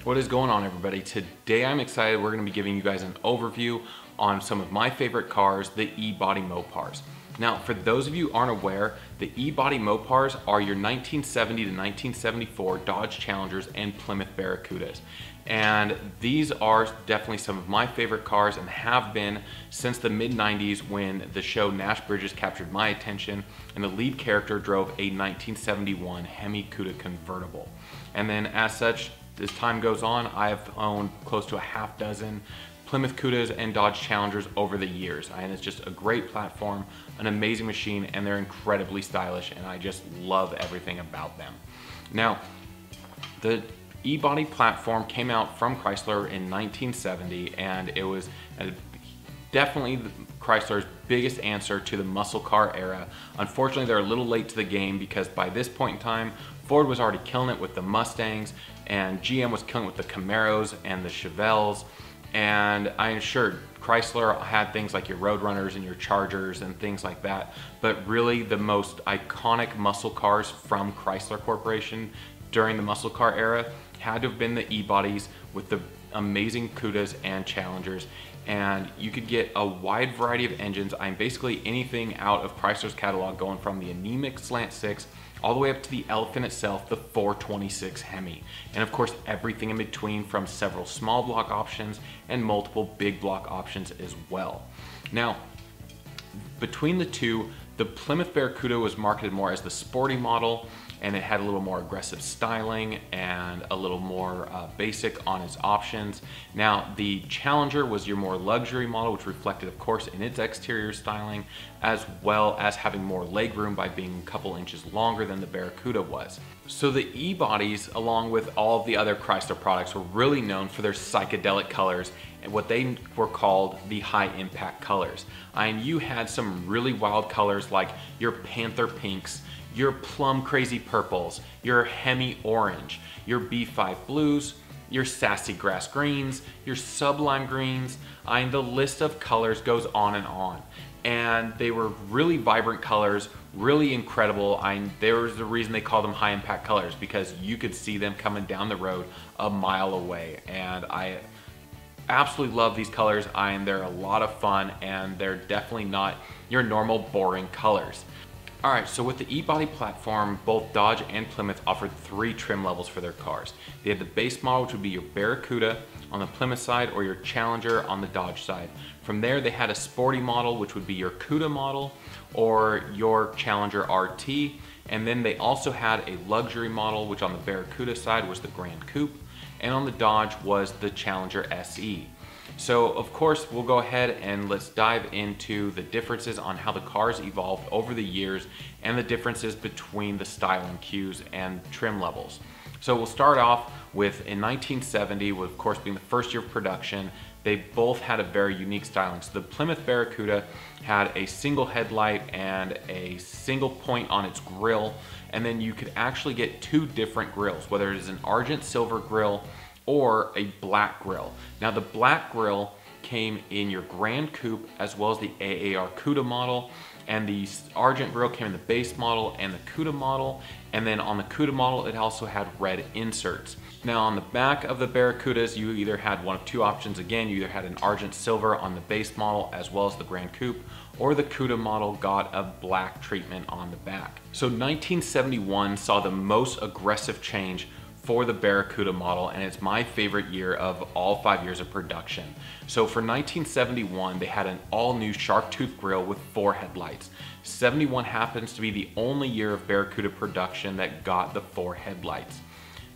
What is going on, everybody? Today I'm excited. We're going to be giving you guys an overview on some of my favorite cars, the E-body Mopars. Now, for those of you who aren't aware, the E-body Mopars are your 1970 to 1974 Dodge Challengers and Plymouth Barracudas. And these are definitely some of my favorite cars and have been since the mid-90s when the show Nash Bridges captured my attention and the lead character drove a 1971 Hemi Cuda convertible. And then as such, as time goes on, I have owned close to a half dozen Plymouth cudas and Dodge Challengers over the years. And it's just a great platform, an amazing machine, and they're incredibly stylish, and I just love everything about them. Now, the E-body platform came out from Chrysler in 1970, and it was definitely Chrysler's biggest answer to the muscle car era. Unfortunately, they're a little late to the game because by this point in time, Ford was already killing it with the Mustangs, and GM was killing it with the Camaros and the Chevelles. And I am sure Chrysler had things like your Roadrunners and your Chargers and things like that, but really the most iconic muscle cars from Chrysler Corporation during the muscle car era had to have been the E-bodies with the amazing Cudas and Challengers. And you could get a wide variety of engines. I'm basically anything out of Chrysler's catalog, going from the anemic Slant 6 all the way up to the Elephant itself, the 426 Hemi. And of course, everything in between, from several small block options and multiple big block options as well. Now, between the two, the Plymouth Barracuda was marketed more as the sporty model, and it had a little more aggressive styling and a little more basic on its options. Now, the Challenger was your more luxury model, which reflected, of course, in its exterior styling, as well as having more legroom by being a couple inches longer than the Barracuda was. So the E-bodies, along with all of the other Chrysler products, were really known for their psychedelic colors and what they were called the high impact colors. And you had some really wild colors like your Panther Pinks, your Plum Crazy Purples, your Hemi Orange, your B5 Blues, your Sassy Grass Greens, your Sublime Greens, and the list of colors goes on and on. And they were really vibrant colors, really incredible. There was the reason they call them high impact colors, because you could see them coming down the road a mile away. And I absolutely love these colors. They're a lot of fun, and they're definitely not your normal boring colors. All right, so with the E-body platform, both Dodge and Plymouth offered 3 trim levels for their cars. They had the base model, which would be your Barracuda on the Plymouth side, or your Challenger on the Dodge side. From there, they had a sporty model, which would be your Cuda model, or your Challenger RT. And then they also had a luxury model, which on the Barracuda side was the Grand Coupe, and on the Dodge was the Challenger SE. So of course, we'll go ahead and let's dive into the differences on how the cars evolved over the years and the differences between the styling cues and trim levels. So we'll start off with in 1970, with of course being the first year of production. They both had a very unique styling. So the Plymouth Barracuda had a single headlight and a single point on its grille, and then you could actually get 2 different grills, whether it is an argent silver grill or a black grille. Now, the black grille came in your Grand Coupe as well as the AAR Cuda model, and the argent grille came in the base model and the Cuda model, and then on the Cuda model it also had red inserts. Now, on the back of the Barracudas, you either had one of 2 options. Again, you either had an argent silver on the base model as well as the Grand Coupe, or the Cuda model got a black treatment on the back. So 1971 saw the most aggressive change for the Barracuda model, and it's my favorite year of all 5 years of production. So for 1971, they had an all-new shark tooth grille with 4 headlights. 71 happens to be the only year of Barracuda production that got the 4 headlights.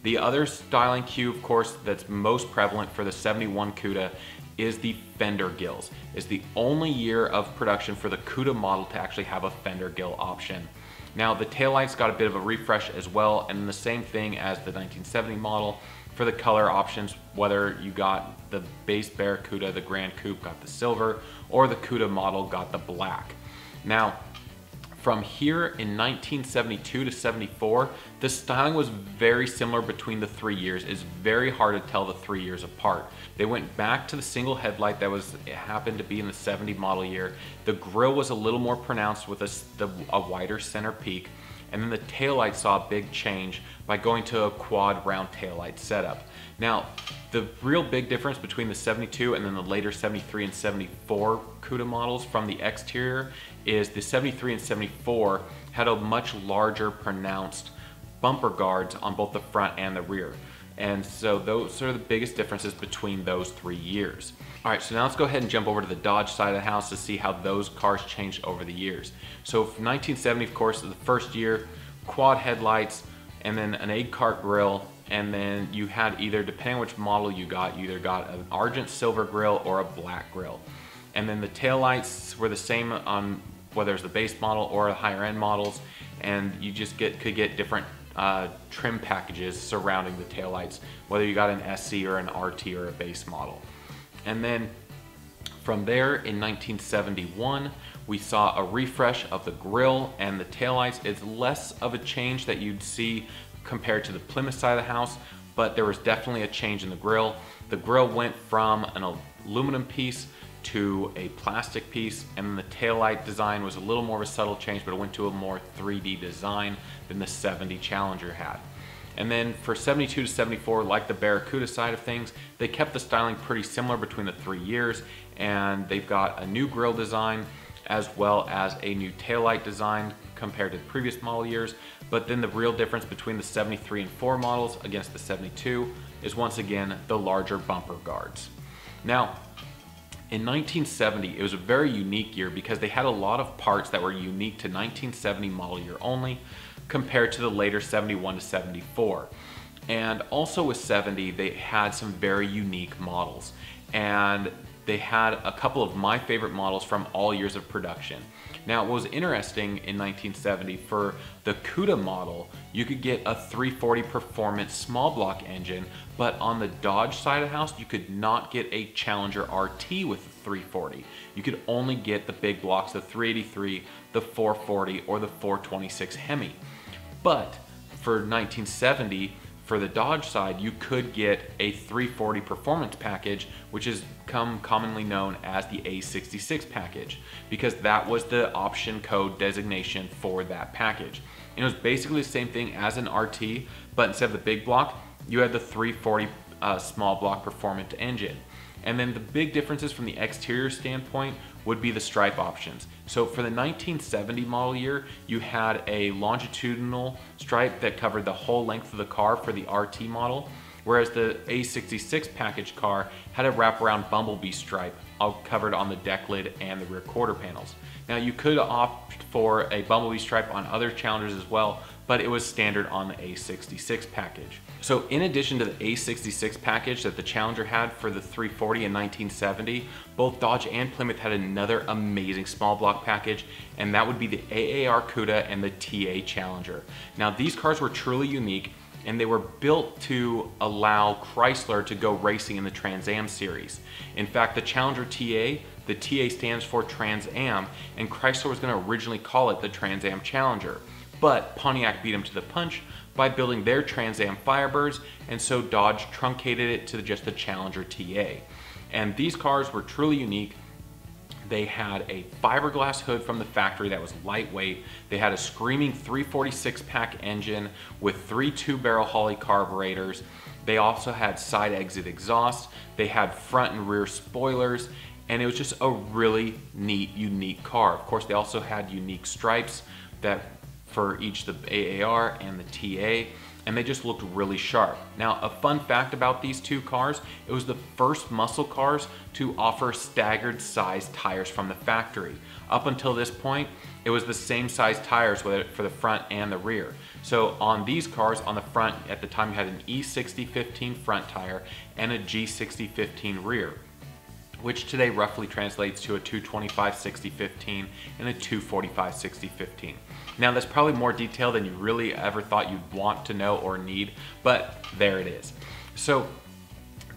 The other styling cue, of course, that's most prevalent for the 71 Cuda is the fender gills. It's the only year of production for the Cuda model to actually have a fender gill option. Now, the taillights got a bit of a refresh as well, and the same thing as the 1970 model for the color options, whether you got the base Barracuda, the Grand Coupe got the silver, or the Cuda model got the black. Now, from here in 1972 to 74, the styling was very similar between the 3 years. It's very hard to tell the 3 years apart. They went back to the single headlight that happened to be in the 70 model year. The grille was a little more pronounced with a wider center peak, and then the taillight saw a big change by going to a quad round taillight setup. Now, the real big difference between the 72 and then the later 73 and 74 Cuda models from the exterior is the 73 and 74 had a much larger pronounced bumper guards on both the front and the rear. And so those are the biggest differences between those 3 years. All right, so now let's go ahead and jump over to the Dodge side of the house to see how those cars changed over the years. So from 1970, of course, the first year, quad headlights, and then an 8-cart grille, and then you had either, depending on which model you either got an argent silver grille or a black grille. And then the taillights were the same on whether it's the base model or the higher end models, and you just could get different trim packages surrounding the taillights, whether you got an SC or an RT or a base model. And then from there in 1971, we saw a refresh of the grille and the taillights. It's less of a change that you'd see compared to the Plymouth side of the house, but there was definitely a change in the grille. The grille went from an aluminum piece to a plastic piece, and the taillight design was a little more of a subtle change, but it went to a more 3D design than the 70 Challenger had. And then for 72 to 74, like the Barracuda side of things, they kept the styling pretty similar between the 3 years, and they've got a new grille design as well as a new taillight design compared to the previous model years. But then the real difference between the 73 and 4 models against the 72 is once again the larger bumper guards. Now, in 1970, it was a very unique year because they had a lot of parts that were unique to 1970 model year only compared to the later 71 to 74. And also with 70, they had some very unique models. And they had a couple of my favorite models from all years of production. Now, what was interesting in 1970, for the Cuda model, you could get a 340 performance small block engine, but on the Dodge side of the house, you could not get a Challenger RT with the 340. You could only get the big blocks, the 383, the 440, or the 426 Hemi. But for 1970, for the Dodge side, you could get a 340 performance package, which is commonly known as the A66 package, because that was the option code designation for that package. And it was basically the same thing as an RT, but instead of the big block, you had the 340 small block performance engine. And then the big differences from the exterior standpoint would be the stripe options. So for the 1970 model year, you had a longitudinal stripe that covered the whole length of the car for the RT model, whereas the A66 package car had a wraparound bumblebee stripe covered on the deck lid and the rear quarter panels. Now, you could opt for a bumblebee stripe on other Challengers as well, but it was standard on the A66 package. So in addition to the A66 package that the Challenger had for the 340 in 1970, both Dodge and Plymouth had another amazing small block package, and that would be the AAR Cuda and the TA Challenger. Now, these cars were truly unique, and they were built to allow Chrysler to go racing in the Trans Am series. In fact, the Challenger TA, the TA stands for Trans Am, and Chrysler was going to originally call it the Trans Am Challenger. But Pontiac beat them to the punch by building their Trans Am Firebirds, and so Dodge truncated it to just the Challenger TA. And these cars were truly unique. They had a fiberglass hood from the factory that was lightweight. They had a screaming 346 pack engine with 3 2-barrel Holley carburetors. They also had side exit exhaust. They had front and rear spoilers, and it was just a really neat, unique car. Of course, they also had unique stripes that for each the AAR and the TA, and they just looked really sharp. Now, a fun fact about these two cars, it was the first muscle cars to offer staggered size tires from the factory. Up until this point, it was the same size tires for the front and the rear. So on these cars, on the front, at the time you had an E60-15 front tire and a G60-15 rear, which today roughly translates to a 225-60-15 and a 245-60-15. Now, that's probably more detail than you really ever thought you'd want to know or need, but there it is. So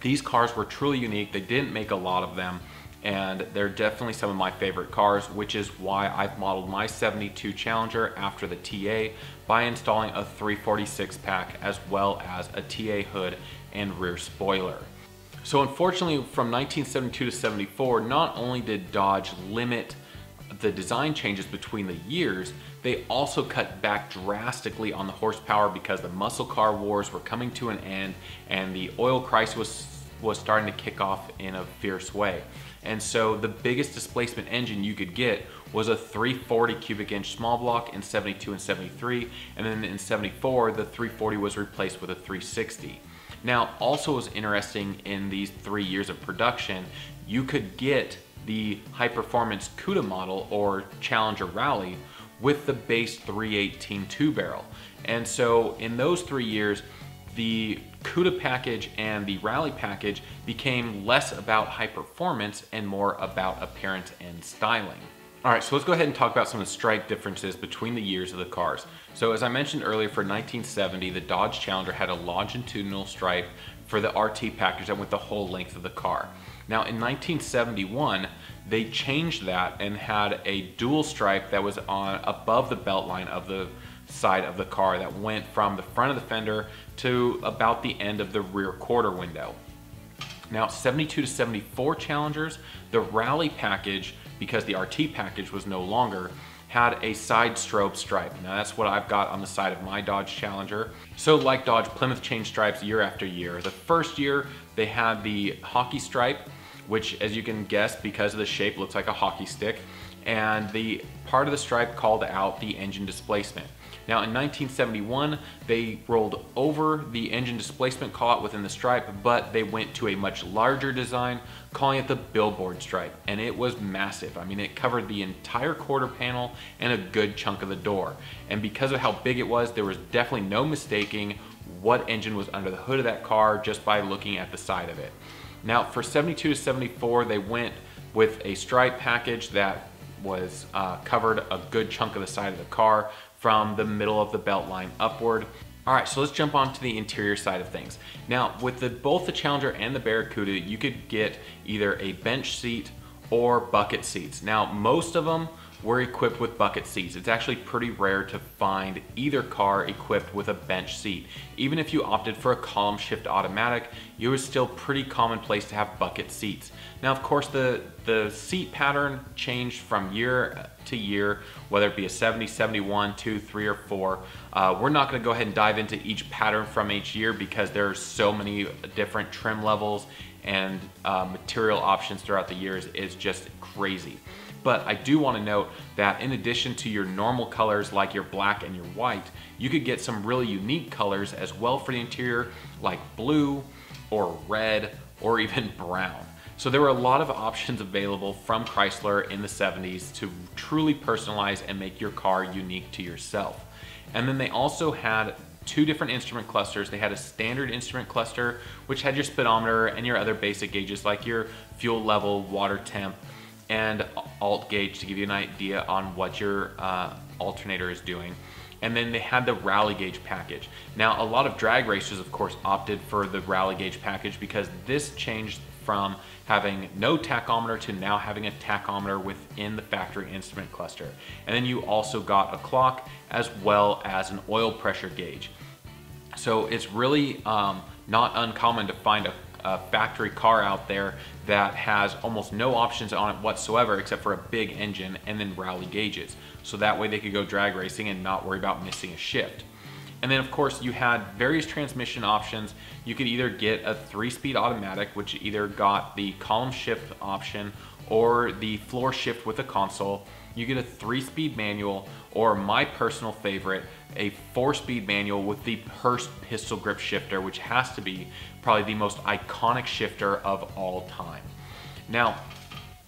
these cars were truly unique. They didn't make a lot of them, and they're definitely some of my favorite cars, which is why I've modeled my 72 Challenger after the TA by installing a 346 pack as well as a TA hood and rear spoiler. So unfortunately, from 1972 to 74, not only did Dodge limit the design changes between the years, they also cut back drastically on the horsepower because the muscle car wars were coming to an end and the oil crisis was starting to kick off in a fierce way. And so the biggest displacement engine you could get was a 340 cubic inch small block in 72 and 73, and then in 74 the 340 was replaced with a 360. Now, also was interesting in these 3 years of production, you could get the high performance CUDA model or Challenger Rally with the base 318 two barrel. And so in those 3 years, the CUDA package and the Rally package became less about high performance and more about appearance and styling. All right, so let's go ahead and talk about some of the stripe differences between the years of the cars. So as I mentioned earlier, for 1970, the Dodge Challenger had a longitudinal stripe for the RT package that went the whole length of the car. Now in 1971, they changed that and had a dual stripe that was on above the belt line of the side of the car that went from the front of the fender to about the end of the rear quarter window. Now 72 to 74 Challengers, the Rally package, because the RT package was no longer, had a side strobe stripe. Now that's what I've got on the side of my Dodge Challenger. So like Dodge, Plymouth changed stripes year after year. The first year they had the hockey stripe, which as you can guess because of the shape looks like a hockey stick, and the part of the stripe called out the engine displacement. Now in 1971, they rolled over the engine displacement callout within the stripe, but they went to a much larger design, calling it the billboard stripe, and it was massive. I mean, it covered the entire quarter panel and a good chunk of the door. And because of how big it was, there was definitely no mistaking what engine was under the hood of that car just by looking at the side of it. Now for 72 to 74, they went with a stripe package that was covered a good chunk of the side of the car from the middle of the belt line upward. All right, so let's jump on to the interior side of things. Now, with both the Challenger and the Barracuda, you could get either a bench seat or bucket seats. Now, most of them were equipped with bucket seats. It's actually pretty rare to find either car equipped with a bench seat. Even if you opted for a column shift automatic, it was still pretty commonplace to have bucket seats. Now, of course, the seat pattern changed from year to year, whether it be a 70, 71, 2, 3, or 4. We're not gonna go ahead and dive into each pattern from each year because there's so many different trim levels and material options throughout the years. It's just crazy. But I do want to note that in addition to your normal colors like your black and your white, you could get some really unique colors as well for the interior, like blue or red or even brown. So there were a lot of options available from Chrysler in the 70s to truly personalize and make your car unique to yourself. And then they also had 2 different instrument clusters. They had a standard instrument cluster, which had your speedometer and your other basic gauges like your fuel level, water temp, and alt gauge to give you an idea on what your alternator is doing. And then they had the Rally gauge package. Now, a lot of drag racers, of course, opted for the Rally gauge package because this changed from having no tachometer to now having a tachometer within the factory instrument cluster. And then you also got a clock as well as an oil pressure gauge. So it's really not uncommon to find a factory car out there that has almost no options on it whatsoever except for a big engine and then Rally gauges. So that way they could go drag racing and not worry about missing a shift. And then of course you had various transmission options. You could either get a 3-speed automatic, which either got the column shift option or the floor shift with a console. You get a 3-speed manual, or my personal favorite, a 4-speed manual with the Hurst pistol grip shifter, which has to be probably the most iconic shifter of all time. Now,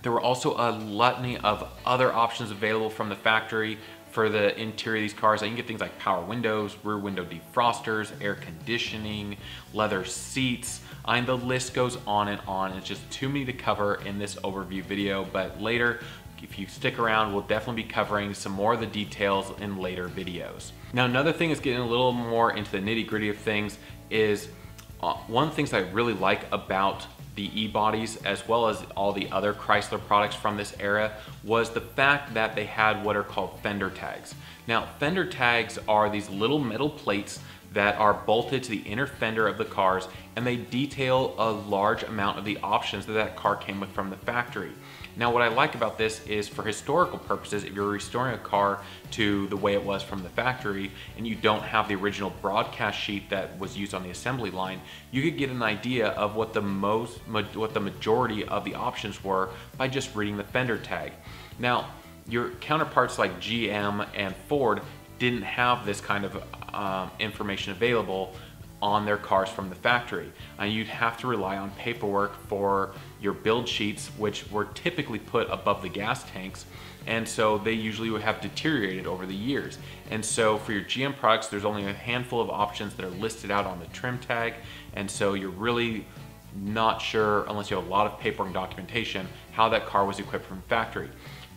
there were also a litany of other options available from the factory for the interior of these cars. You can get things like power windows, rear window defrosters, air conditioning, leather seats. I mean, the list goes on and on. It's just too many to cover in this overview video, but later, if you stick around, we'll definitely be covering some more of the details in later videos. Now, another thing is getting a little more into the nitty-gritty of things is one of the things I really like about the e-bodies as well as all the other Chrysler products from this era was the fact that they had what are called Fender Tags. Now, Fender Tags are these little metal plates that are bolted to the inner fender of the cars, and they detail a large amount of the options that that car came with from the factory. Now what I like about this is, for historical purposes, if you're restoring a car to the way it was from the factory and you don't have the original broadcast sheet that was used on the assembly line, you could get an idea of what the majority of the options were by just reading the fender tag. Now, your counterparts like GM and Ford didn't have this kind of information available on their cars from the factory. And you'd have to rely on paperwork for your build sheets, which were typically put above the gas tanks, and so they usually would have deteriorated over the years. And so for your GM products, there's only a handful of options that are listed out on the trim tag, and so you're really not sure, unless you have a lot of paperwork and documentation, how that car was equipped from factory.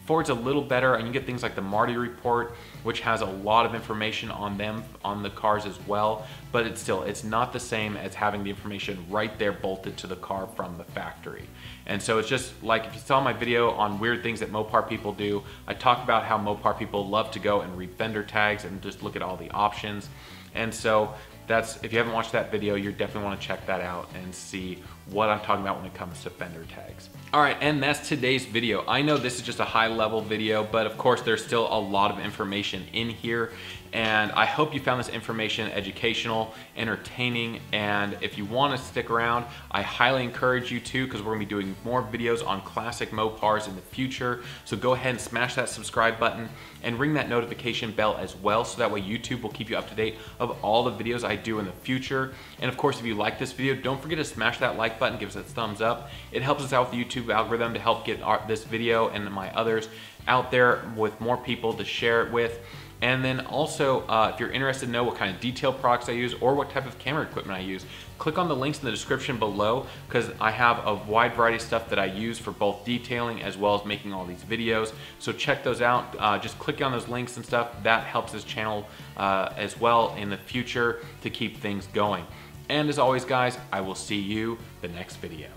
Ford's a little better, and you get things like the Marty report, which has a lot of information on them, on the cars as well, but it's not the same as having the information right there bolted to the car from the factory. And so it's just like, if you saw my video on weird things that Mopar people do, I talk about how Mopar people love to go and read fender tags and just look at all the options. And so that's, if you haven't watched that video, you definitely want to check that out and see what I'm talking about when it comes to fender tags. All right, and that's today's video. I know this is just a high level video, but of course there's still a lot of information in here, and I hope you found this information educational, entertaining, and if you want to stick around, I highly encourage you to, because we're going to be doing more videos on classic Mopars in the future. So go ahead and smash that subscribe button and ring that notification bell as well, so that way YouTube will keep you up to date of all the videos I do in the future. And of course, if you like this video, don't forget to smash that like button, give us a thumbs up. It helps us out with the YouTube algorithm to help get this video and my others out there with more people to share it with. And then also, if you're interested to know what kind of detail products I use or what type of camera equipment I use, click on the links in the description below, because I have a wide variety of stuff that I use for both detailing as well as making all these videos. So check those out. Just click on those links and stuff. That helps this channel as well in the future to keep things going. And as always, guys, I will see you the next video.